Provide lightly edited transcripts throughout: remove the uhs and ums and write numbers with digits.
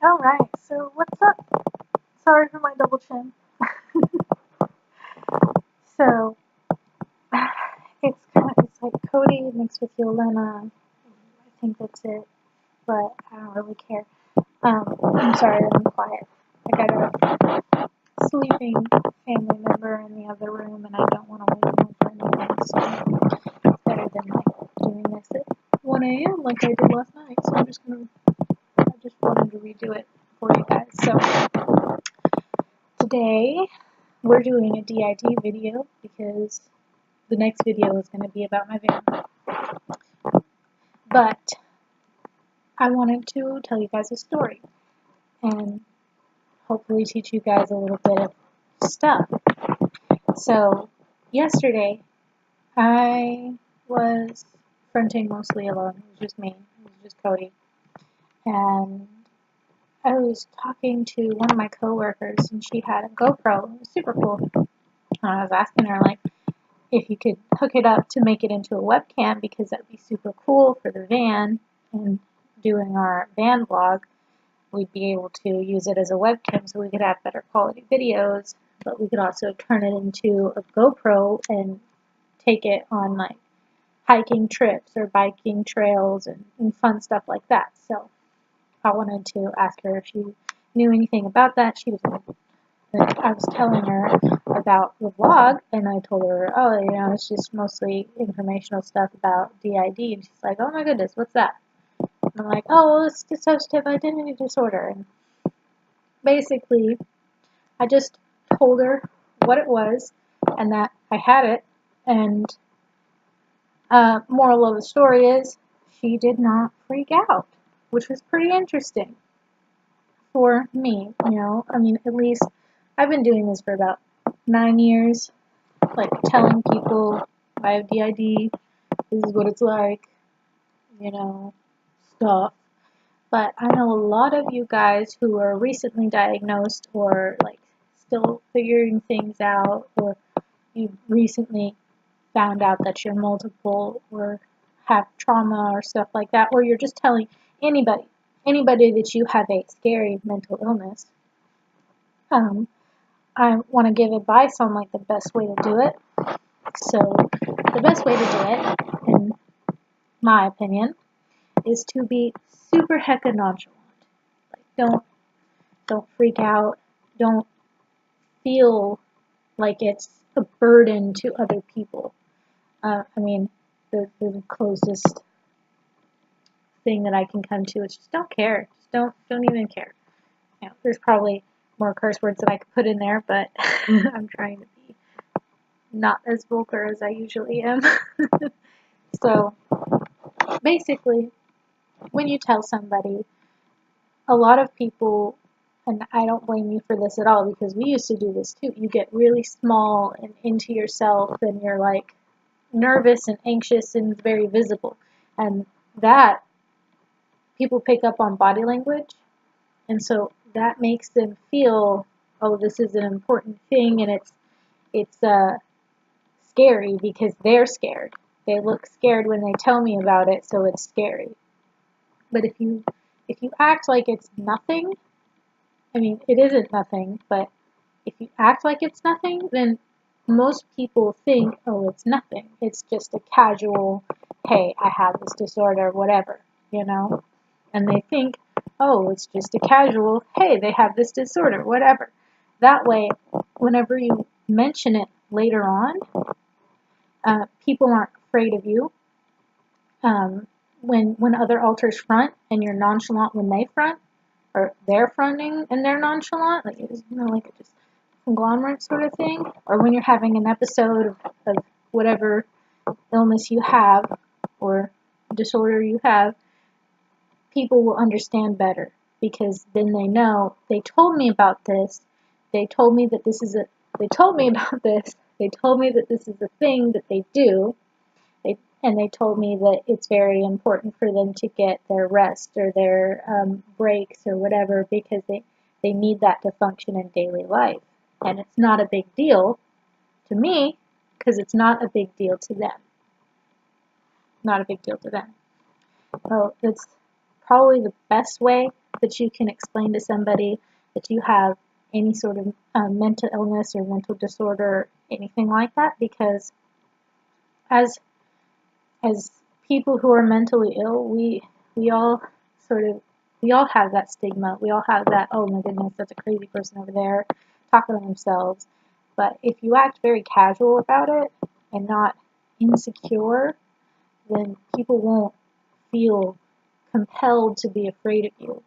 Alright, so what's up? Sorry for my double chin. So, it's like Cody mixed with Yolena. I think that's it, but I don't really care. I'm sorry I'm quiet. I got a sleeping family member in the other room and I don't want to wake them up or anything, so it's better than like doing this at 1 a.m. like I did last night, so I just wanted to redo it for you guys. So, today we're doing a DID video because the next video is going to be about my van. But I wanted to tell you guys a story and hopefully teach you guys a little bit of stuff. So, yesterday I was fronting mostly alone. It was just me. It was just Cody. And I was talking to one of my coworkers and she had a GoPro. It was super cool. And I was asking her, like, if you could hook it up to make it into a webcam because that'd be super cool for the van and doing our van vlog. We'd be able to use it as a webcam so we could have better quality videos, but we could also turn it into a GoPro and take it on like hiking trips or biking trails and fun stuff like that. So I wanted to ask her if she knew anything about that. She didn't. I was telling her about the vlog, and I told her, oh, it's just mostly informational stuff about DID, and she's like, oh my goodness, what's that? And I'm like, oh, well, it's dissociative identity disorder, and basically, I just told her what it was, and that I had it, and moral of the story is, she did not freak out, which was pretty interesting for me, I mean, at least I've been doing this for about 9 years, like telling people I have DID, this is what it's like, stuff. But I know a lot of you guys who are recently diagnosed or like still figuring things out, or you recently found out that you're multiple or have trauma or stuff like that, or you're just telling anybody that you have a scary mental illness. I want to give advice on like the best way to do it. So the best way to do it, in my opinion, is to be super hecka nonchalant. Like don't freak out. Don't feel like it's a burden to other people. I mean, the closest thing that I can come to is just don't care. Just don't even care. There's probably more curse words that I could put in there, but I'm trying to be not as vulgar as I usually am. So basically, when you tell somebody, a lot of people, and I don't blame you for this at all because we used to do this too, you get really small and into yourself and you're like nervous and anxious and very visible. And that, people pick up on body language, and so that makes them feel, oh, this is an important thing, and it's scary because they're scared. They look scared when they tell me about it, so it's scary. But if you act like it's nothing, I mean, it isn't nothing, but if you act like it's nothing, then most people think, oh, it's nothing. It's just a casual, hey, I have this disorder, whatever, And they think, oh, it's just a casual, hey, they have this disorder, whatever. That way, whenever you mention it later on, people aren't afraid of you. When other alters front and you're nonchalant when they front, or they're fronting and they're nonchalant, like like a just conglomerate sort of thing, or when you're having an episode of whatever illness you have or disorder you have, people will understand better because then they know, they told me about this, they told me that this is a, they told me about this, they told me that this is a thing that they do, and they told me that it's very important for them to get their rest or their breaks or whatever because they need that to function in daily life. And it's not a big deal to me because it's not a big deal to them. Not a big deal to them. So it's probably the best way that you can explain to somebody that you have any sort of mental illness or mental disorder, anything like that, because as people who are mentally ill, we all sort of we all have that stigma. We all have that, oh my goodness, that's a crazy person over there talking to themselves. But if you act very casual about it and not insecure, then people won't feel compelled to be afraid of you.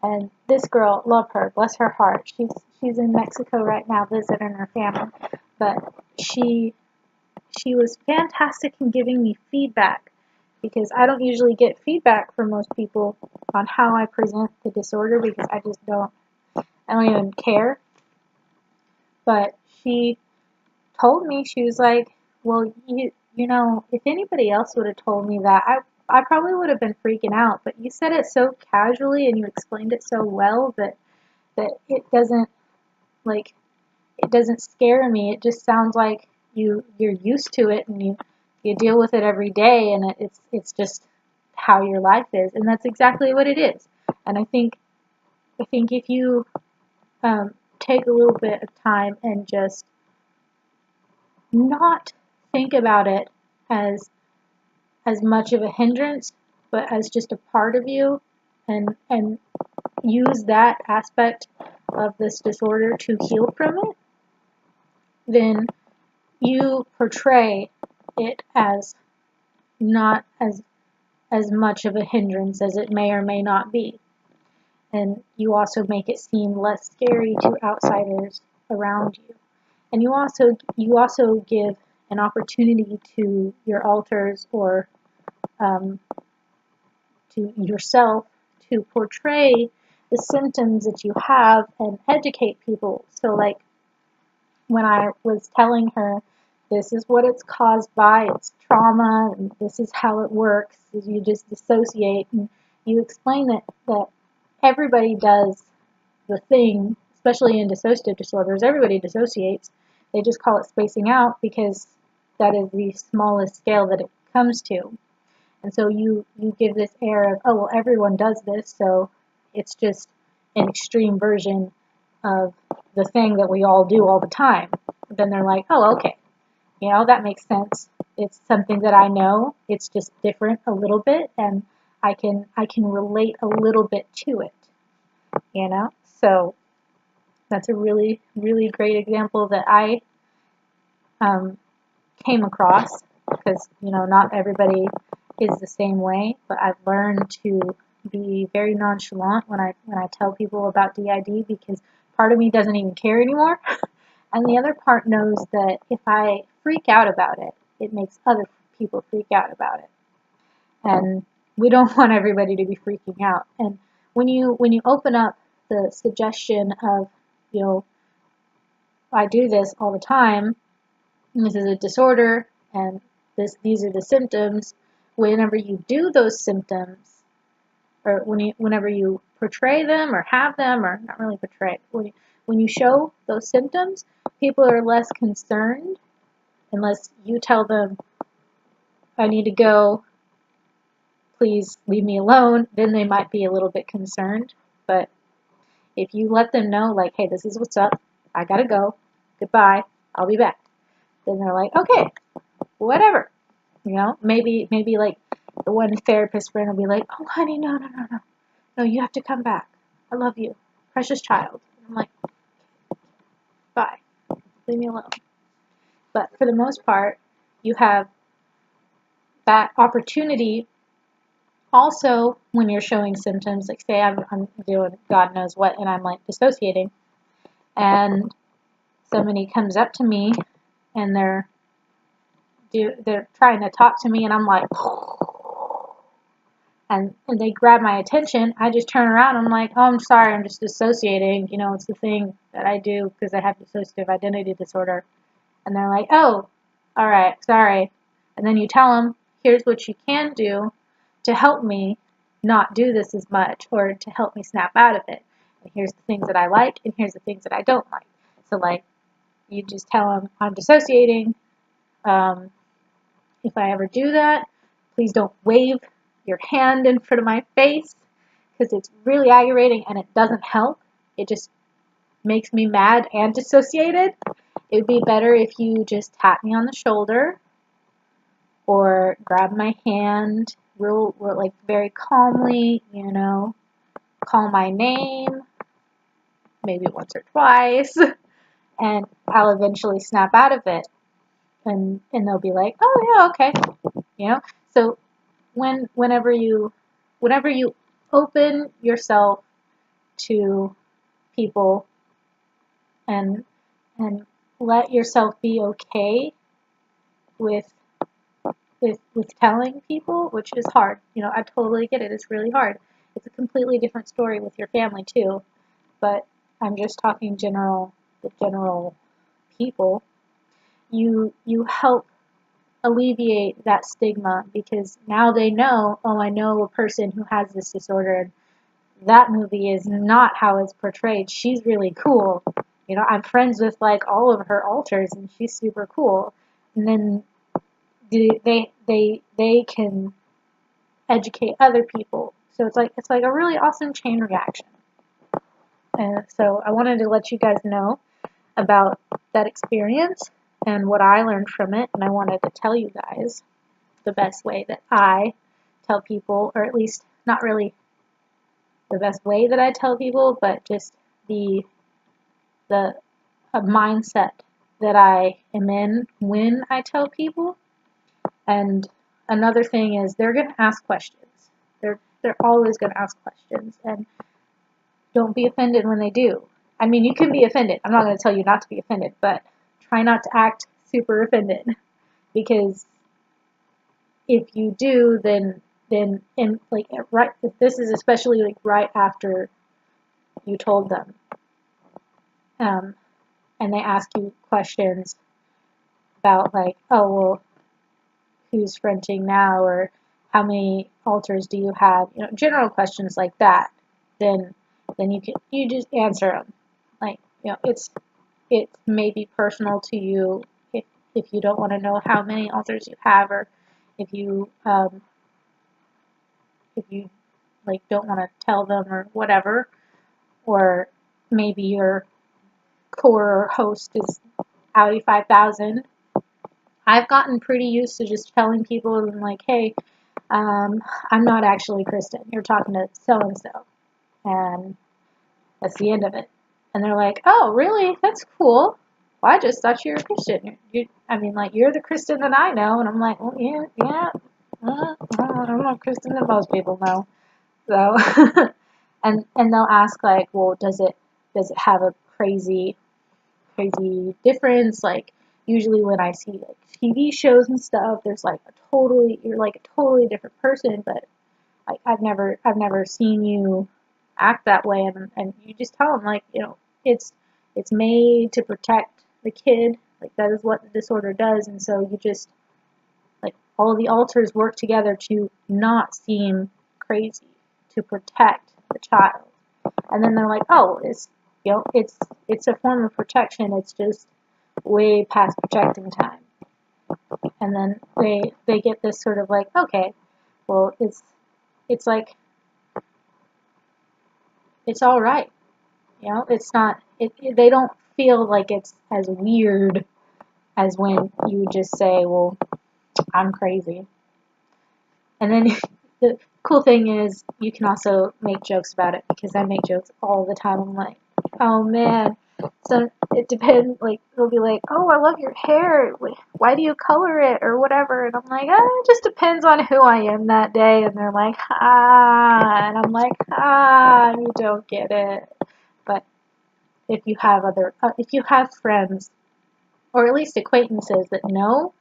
And this girl, love her, bless her heart. She's in Mexico right now visiting her family, but she was fantastic in giving me feedback, because I don't usually get feedback from most people on how I present the disorder, because I don't even care. But she told me, she was like, well, you know, if anybody else would have told me that, I probably would have been freaking out, but you said it so casually and you explained it so well that it doesn't, like, it doesn't scare me. It just sounds like you're used to it, and you deal with it every day, and it's just how your life is, and that's exactly what it is. And I think if you take a little bit of time and just not think about it as much of a hindrance, but as just a part of you, and use that aspect of this disorder to heal from it, then you portray it as not as much of a hindrance as it may or may not be. And you also make it seem less scary to outsiders around you. And you also give an opportunity to your alters, or to yourself, to portray the symptoms that you have and educate people. So like when I was telling her, this is what it's caused by, it's trauma, and this is how it works, is you just dissociate, and you explain that everybody does the thing, especially in dissociative disorders, everybody dissociates. They just call it spacing out because that is the smallest scale that it comes to. And so you give this air of, oh, well, everyone does this, so it's just an extreme version of the thing that we all do all the time. Then they're like, oh, okay, you know, that makes sense. It's something that I know. It's just different a little bit, and I can relate a little bit to it, you know? So that's a really, really great example that I came across, because, you know, not everybody is the same way, but I've learned to be very nonchalant when I tell people about DID, because part of me doesn't even care anymore, and the other part knows that if I freak out about it, it makes other people freak out about it, and we don't want everybody to be freaking out. And when you open up the suggestion of, you know, I do this all the time, and this is a disorder, and these are the symptoms. Whenever you do those symptoms, or whenever you portray them or have them, or not really portray, when you show those symptoms, people are less concerned, unless you tell them, I need to go, please leave me alone. Then they might be a little bit concerned. But if you let them know, like, hey, this is what's up, I gotta go, goodbye, I'll be back, then they're like, okay, whatever. You know, maybe like the one therapist friend will be like, oh, honey, no, you have to come back. I love you, precious child. And I'm like, bye, leave me alone. But for the most part, you have that opportunity. Also, when you're showing symptoms, like say I'm doing God knows what, and I'm like dissociating, and somebody comes up to me and they're trying to talk to me, and I'm like, and they grab my attention, I just turn around, I'm like, oh, I'm sorry, I'm just dissociating, you know, it's the thing that I do because I have dissociative identity disorder. And they're like, oh, all right, sorry. And then you tell them, here's what you can do to help me not do this as much, or to help me snap out of it. And here's the things that I like, and here's the things that I don't like. So, like, you just tell them, I'm dissociating. If I ever do that, please don't wave your hand in front of my face. because it's really aggravating and it doesn't help. It just makes me mad and dissociated. It would be better if you just tap me on the shoulder or grab my hand real like very calmly, you know, call my name maybe once or twice, and I'll eventually snap out of it. And they'll be like, oh yeah, okay, you know. So whenever you open yourself to people and let yourself be okay with telling people, which is hard. You know, I totally get it. It's really hard. It's a completely different story with your family too. But I'm just talking the general people. You help alleviate that stigma, because now they know, oh, I know a person who has this disorder, and that movie is not how it's portrayed. She's really cool. You know, I'm friends with like all of her alters, and she's super cool. And then they can educate other people. So it's like a really awesome chain reaction. And so I wanted to let you guys know about that experience and what I learned from it, and I wanted to tell you guys the best way that I tell people, or at least not really the best way that I tell people, but just the mindset that I am in when I tell people. And another thing is they're going to ask questions. They're always going to ask questions, and don't be offended when they do. I mean, you can be offended. I'm not going to tell you not to be offended, but try not to act super offended, because if you do, then and like right, this is especially like right after you told them, and they ask you questions about like, oh well, who's fronting now, or how many alters do you have? You know, general questions like that. Then you just answer them. Like, you know, it may be personal to you if you don't want to know how many alters you have, or if you like don't want to tell them or whatever, or maybe your core host is Audi 5000. I've gotten pretty used to just telling people, and like, hey, I'm not actually Kristen. You're talking to so and so, and that's the end of it. And they're like, oh, really? That's cool. Well, I just thought you were Kristen. I mean, like, you're the Kristen that I know. And I'm like, well, yeah. I'm not Kristen that most people know. So, and they'll ask like, well, does it have a crazy difference? Like, usually when I see like TV shows and stuff, there's like you're like a totally different person, but like I've never seen you act that way. And you just tell them like, you know, it's made to protect the kid. Like, that is what the disorder does. And so you just, like, all the alters work together to not seem crazy, to protect the child. And then they're like, oh, it's, you know, it's a form of protection. It's just way past protecting time. And then they get this sort of like, okay, well, it's like, it's all right. You know, it's not, they don't feel like it's as weird as when you just say, well, I'm crazy. And then the cool thing is you can also make jokes about it, because I make jokes all the time. I'm like, oh man. So it depends, like, they'll be like, oh, I love your hair. Why do you color it or whatever? And I'm like, it just depends on who I am that day. And they're like, and I'm like, you don't get it. But if you have friends, or at least acquaintances that know,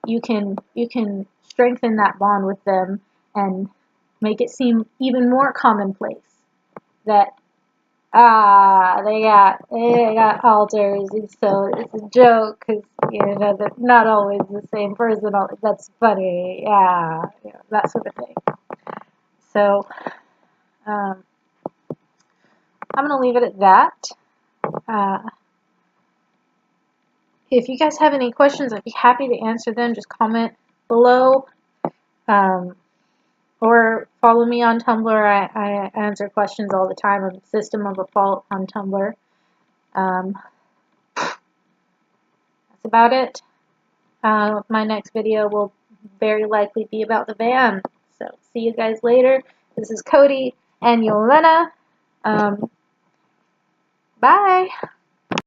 you can strengthen that bond with them and make it seem even more commonplace that they got alters, and so it's a joke, because you know they're not always the same person. That's funny, yeah, you know, that sort of thing. So I'm gonna leave it at that. If you guys have any questions, I'd be happy to answer them. Just comment below. Or follow me on Tumblr. I answer questions all the time on System of a Fault on Tumblr. That's about it. My next video will very likely be about the van. So see you guys later. This is Cody and Yolena. Bye.